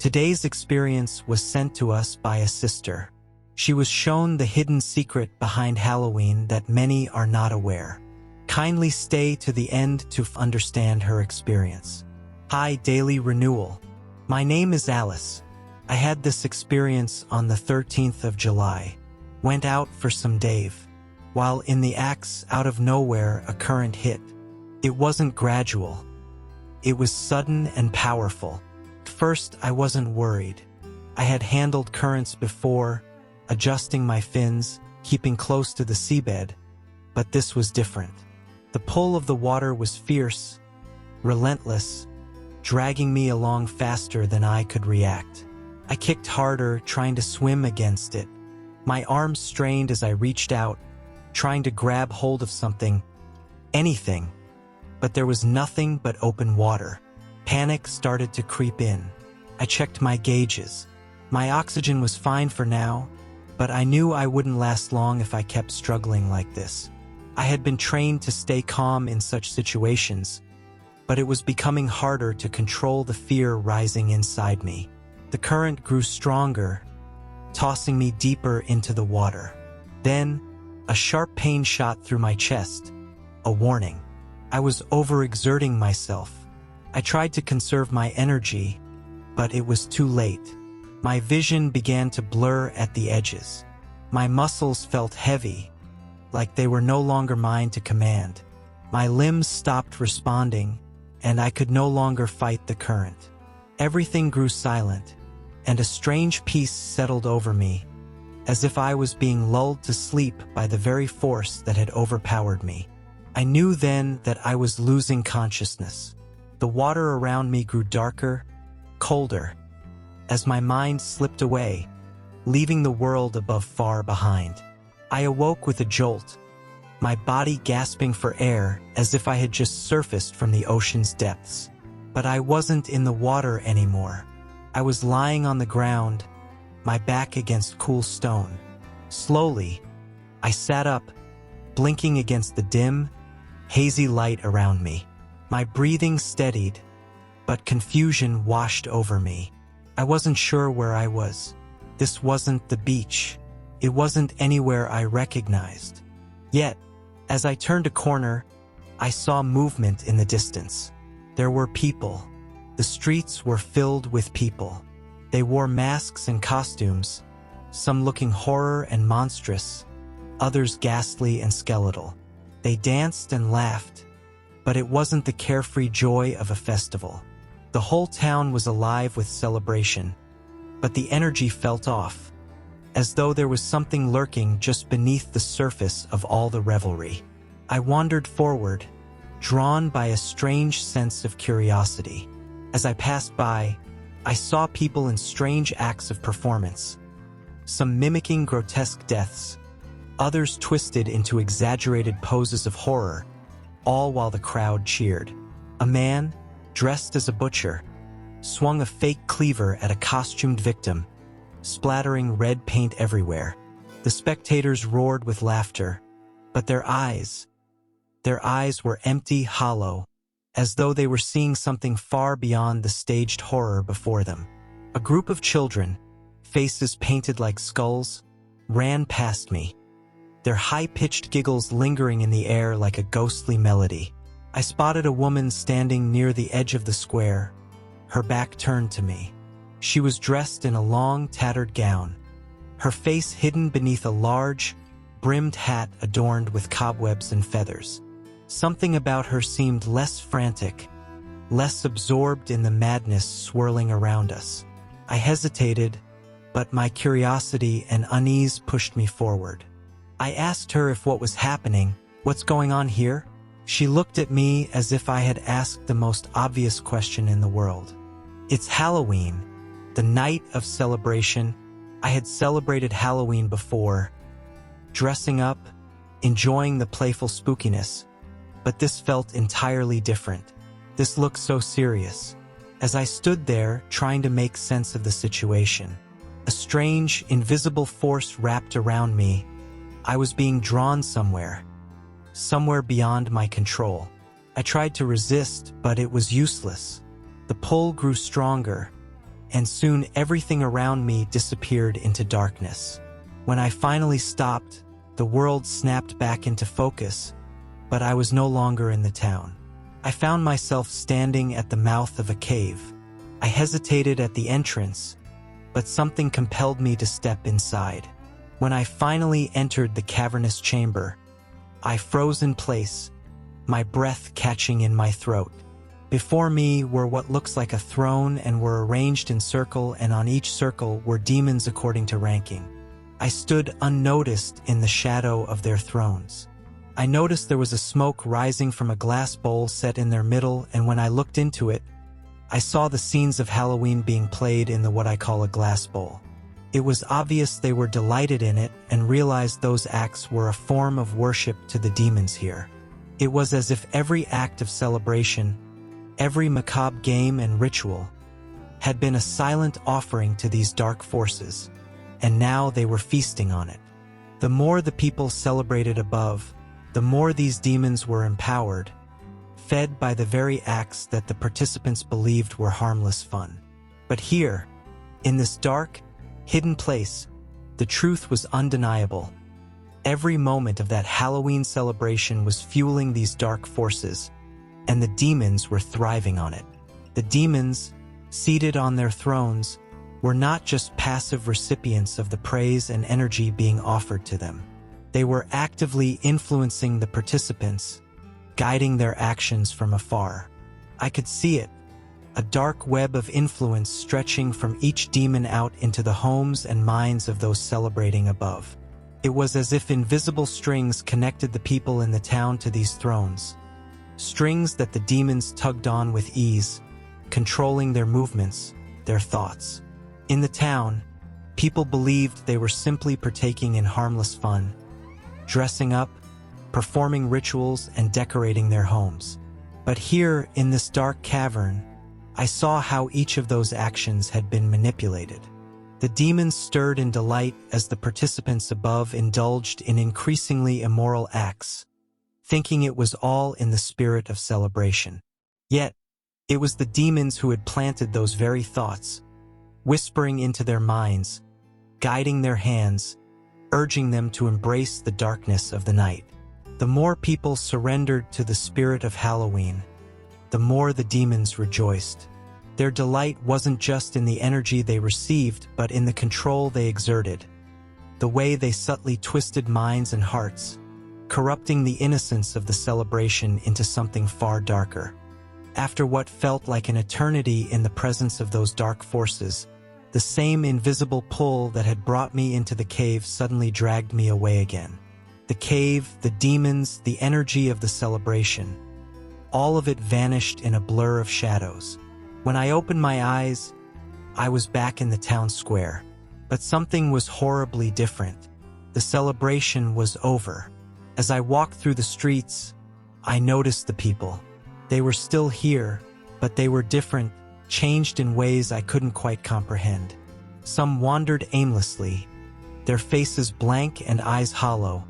Today's experience was sent to us by a sister. She was shown the hidden secret behind Halloween that many are not aware. Kindly stay to the end to understand her experience. Hi, Daily Renewal. My name is Alice. I had this experience on the 13th of July. Went out for some Dave. While in the axe, out of nowhere, a current hit. It wasn't gradual. It was sudden and powerful. At first, I wasn't worried. I had handled currents before, adjusting my fins, keeping close to the seabed, but this was different. The pull of the water was fierce, relentless, dragging me along faster than I could react. I kicked harder, trying to swim against it. My arms strained as I reached out, trying to grab hold of something, anything, but there was nothing but open water. Panic started to creep in. I checked my gauges. My oxygen was fine for now, but I knew I wouldn't last long if I kept struggling like this. I had been trained to stay calm in such situations, but it was becoming harder to control the fear rising inside me. The current grew stronger, tossing me deeper into the water. Then, a sharp pain shot through my chest, a warning. I was overexerting myself. I tried to conserve my energy, but it was too late. My vision began to blur at the edges. My muscles felt heavy, like they were no longer mine to command. My limbs stopped responding, and I could no longer fight the current. Everything grew silent, and a strange peace settled over me, as if I was being lulled to sleep by the very force that had overpowered me. I knew then that I was losing consciousness. The water around me grew darker, colder, as my mind slipped away, leaving the world above far behind. I awoke with a jolt, my body gasping for air as if I had just surfaced from the ocean's depths. But I wasn't in the water anymore. I was lying on the ground, my back against cool stone. Slowly, I sat up, blinking against the dim, hazy light around me. My breathing steadied, but confusion washed over me. I wasn't sure where I was. This wasn't the beach. It wasn't anywhere I recognized. Yet, as I turned a corner, I saw movement in the distance. There were people. The streets were filled with people. They wore masks and costumes, some looking horror and monstrous, others ghastly and skeletal. They danced and laughed, but it wasn't the carefree joy of a festival. The whole town was alive with celebration, but the energy felt off, as though there was something lurking just beneath the surface of all the revelry. I wandered forward, drawn by a strange sense of curiosity. As I passed by, I saw people in strange acts of performance, some mimicking grotesque deaths, others twisted into exaggerated poses of horror, all while the crowd cheered. A man, dressed as a butcher, swung a fake cleaver at a costumed victim, splattering red paint everywhere. The spectators roared with laughter, but their eyes were empty, hollow, as though they were seeing something far beyond the staged horror before them. A group of children, faces painted like skulls, ran past me, their high-pitched giggles lingering in the air like a ghostly melody. I spotted a woman standing near the edge of the square, her back turned to me. She was dressed in a long, tattered gown, her face hidden beneath a large, brimmed hat adorned with cobwebs and feathers. Something about her seemed less frantic, less absorbed in the madness swirling around us. I hesitated, but my curiosity and unease pushed me forward. I asked her if what was happening, what's going on here? She looked at me as if I had asked the most obvious question in the world. It's Halloween, the night of celebration. I had celebrated Halloween before, dressing up, enjoying the playful spookiness, but this felt entirely different. This looked so serious. As I stood there, trying to make sense of the situation, a strange, invisible force wrapped around me. I was being drawn somewhere beyond my control. I tried to resist, but it was useless. The pull grew stronger, and soon everything around me disappeared into darkness. When I finally stopped, the world snapped back into focus, but I was no longer in the town. I found myself standing at the mouth of a cave. I hesitated at the entrance, but something compelled me to step inside. When I finally entered the cavernous chamber, I froze in place, my breath catching in my throat. Before me were what looks like a throne and were arranged in circle, and on each circle were demons according to ranking. I stood unnoticed in the shadow of their thrones. I noticed there was a smoke rising from a glass bowl set in their middle, and when I looked into it, I saw the scenes of Halloween being played in the what I call a glass bowl. It was obvious they were delighted in it and realized those acts were a form of worship to the demons here. It was as if every act of celebration, every macabre game and ritual, had been a silent offering to these dark forces, and now they were feasting on it. The more the people celebrated above, the more these demons were empowered, fed by the very acts that the participants believed were harmless fun. But here, in this dark, hidden place, the truth was undeniable. Every moment of that Halloween celebration was fueling these dark forces, and the demons were thriving on it. The demons, seated on their thrones, were not just passive recipients of the praise and energy being offered to them. They were actively influencing the participants, guiding their actions from afar. I could see it, a dark web of influence stretching from each demon out into the homes and minds of those celebrating above. It was as if invisible strings connected the people in the town to these thrones, strings that the demons tugged on with ease, controlling their movements, their thoughts. In the town, people believed they were simply partaking in harmless fun, dressing up, performing rituals, and decorating their homes. But here, in this dark cavern, I saw how each of those actions had been manipulated. The demons stirred in delight as the participants above indulged in increasingly immoral acts, thinking it was all in the spirit of celebration. Yet, it was the demons who had planted those very thoughts, whispering into their minds, guiding their hands, urging them to embrace the darkness of the night. The more people surrendered to the spirit of Halloween, the more the demons rejoiced. Their delight wasn't just in the energy they received, but in the control they exerted, the way they subtly twisted minds and hearts, corrupting the innocence of the celebration into something far darker. After what felt like an eternity in the presence of those dark forces, the same invisible pull that had brought me into the cave suddenly dragged me away again. The cave, the demons, the energy of the celebration, all of it vanished in a blur of shadows. When I opened my eyes, I was back in the town square. But something was horribly different. The celebration was over. As I walked through the streets, I noticed the people. They were still here, but they were different, changed in ways I couldn't quite comprehend. Some wandered aimlessly, their faces blank and eyes hollow,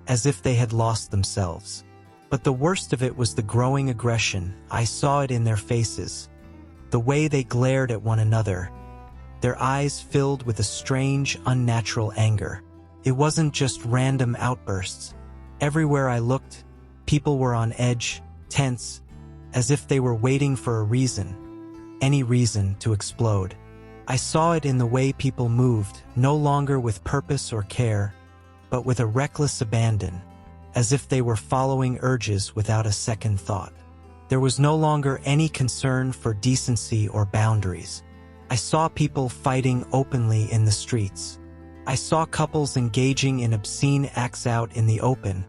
as if they had lost themselves. But the worst of it was the growing aggression. I saw it in their faces, the way they glared at one another, their eyes filled with a strange, unnatural anger. It wasn't just random outbursts. Everywhere I looked, people were on edge, tense, as if they were waiting for a reason, any reason to explode. I saw it in the way people moved, no longer with purpose or care, but with a reckless abandon, as if they were following urges without a second thought. There was no longer any concern for decency or boundaries. I saw people fighting openly in the streets. I saw couples engaging in obscene acts out in the open,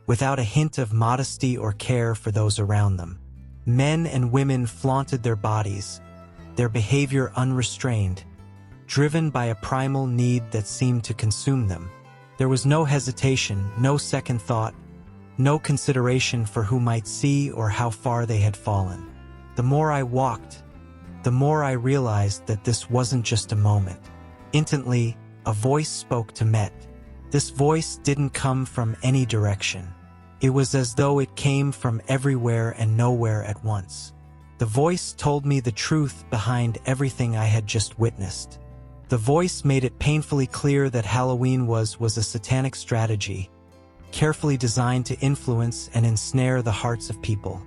without a hint of modesty or care for those around them. Men and women flaunted their bodies, their behavior unrestrained, driven by a primal need that seemed to consume them. There was no hesitation, no second thought, no consideration for who might see or how far they had fallen. The more I walked, the more I realized that this wasn't just a moment. Instantly, a voice spoke to Met. This voice didn't come from any direction. It was as though it came from everywhere and nowhere at once. The voice told me the truth behind everything I had just witnessed. The voice made it painfully clear that Halloween was a satanic strategy, carefully designed to influence and ensnare the hearts of people,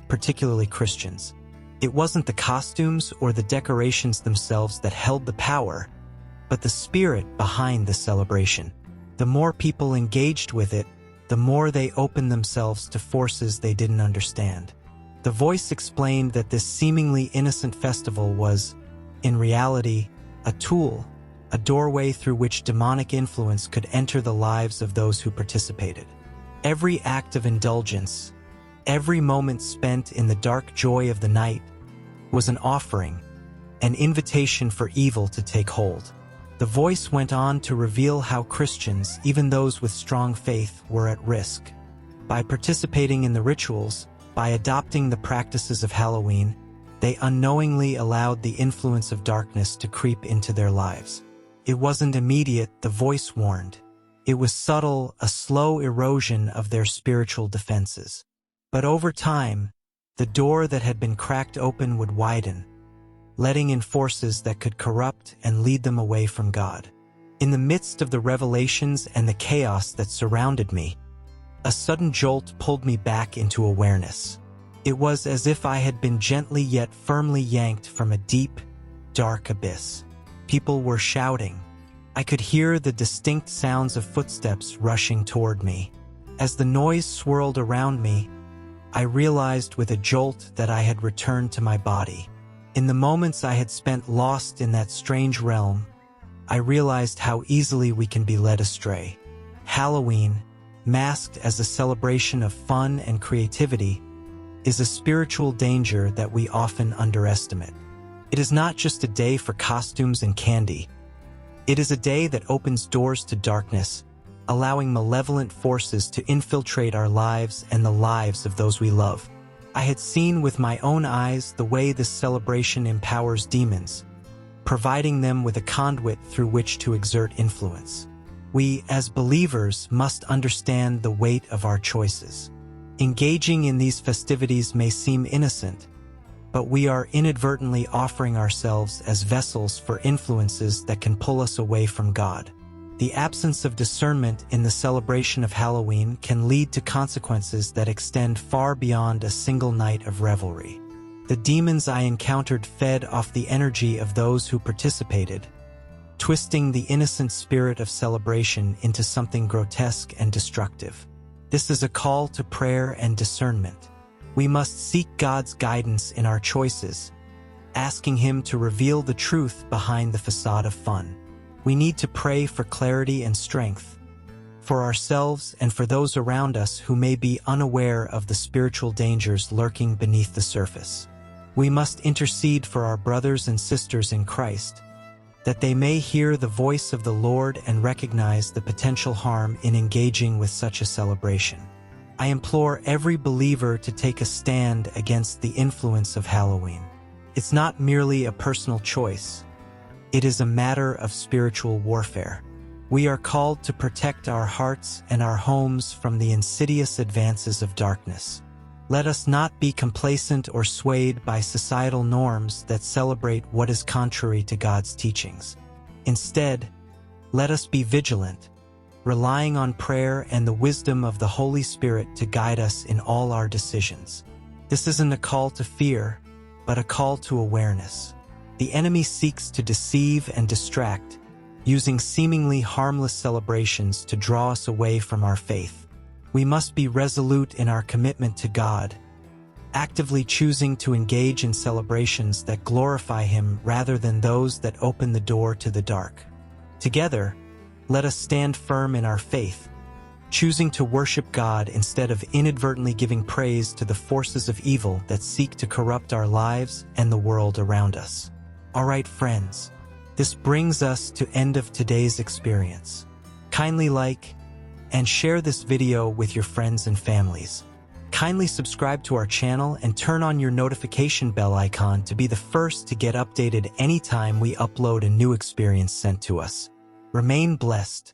particularly Christians. It wasn't the costumes or the decorations themselves that held the power, but the spirit behind the celebration. The more people engaged with it, the more they opened themselves to forces they didn't understand. The voice explained that this seemingly innocent festival was, in reality, a tool, a doorway through which demonic influence could enter the lives of those who participated. Every act of indulgence, every moment spent in the dark joy of the night, was an offering, an invitation for evil to take hold. The voice went on to reveal how Christians, even those with strong faith, were at risk. By participating in the rituals, by adopting the practices of Halloween, they unknowingly allowed the influence of darkness to creep into their lives. It wasn't immediate, the voice warned. It was subtle, a slow erosion of their spiritual defenses. But over time, the door that had been cracked open would widen, letting in forces that could corrupt and lead them away from God. In the midst of the revelations and the chaos that surrounded me, a sudden jolt pulled me back into awareness. It was as if I had been gently yet firmly yanked from a deep, dark abyss. People were shouting. I could hear the distinct sounds of footsteps rushing toward me. As the noise swirled around me, I realized with a jolt that I had returned to my body. In the moments I had spent lost in that strange realm, I realized how easily we can be led astray. Halloween, masked as a celebration of fun and creativity, is a spiritual danger that we often underestimate. It is not just a day for costumes and candy. It is a day that opens doors to darkness, allowing malevolent forces to infiltrate our lives and the lives of those we love. I had seen with my own eyes the way this celebration empowers demons, providing them with a conduit through which to exert influence. We, as believers, must understand the weight of our choices. Engaging in these festivities may seem innocent, but we are inadvertently offering ourselves as vessels for influences that can pull us away from God. The absence of discernment in the celebration of Halloween can lead to consequences that extend far beyond a single night of revelry. The demons I encountered fed off the energy of those who participated, twisting the innocent spirit of celebration into something grotesque and destructive. This is a call to prayer and discernment. We must seek God's guidance in our choices, asking Him to reveal the truth behind the facade of fun. We need to pray for clarity and strength, for ourselves and for those around us who may be unaware of the spiritual dangers lurking beneath the surface. We must intercede for our brothers and sisters in Christ, that they may hear the voice of the Lord and recognize the potential harm in engaging with such a celebration. I implore every believer to take a stand against the influence of Halloween. It's not merely a personal choice. It is a matter of spiritual warfare. We are called to protect our hearts and our homes from the insidious advances of darkness. Let us not be complacent or swayed by societal norms that celebrate what is contrary to God's teachings. Instead, let us be vigilant, relying on prayer and the wisdom of the Holy Spirit to guide us in all our decisions. This isn't a call to fear, but a call to awareness. The enemy seeks to deceive and distract, using seemingly harmless celebrations to draw us away from our faith. We must be resolute in our commitment to God, actively choosing to engage in celebrations that glorify Him rather than those that open the door to the dark. Together, let us stand firm in our faith, choosing to worship God instead of inadvertently giving praise to the forces of evil that seek to corrupt our lives and the world around us. All right, friends, this brings us to end of today's experience. Kindly like and share this video with your friends and families. Kindly subscribe to our channel and turn on your notification bell icon to be the first to get updated anytime we upload a new experience sent to us. Remain blessed.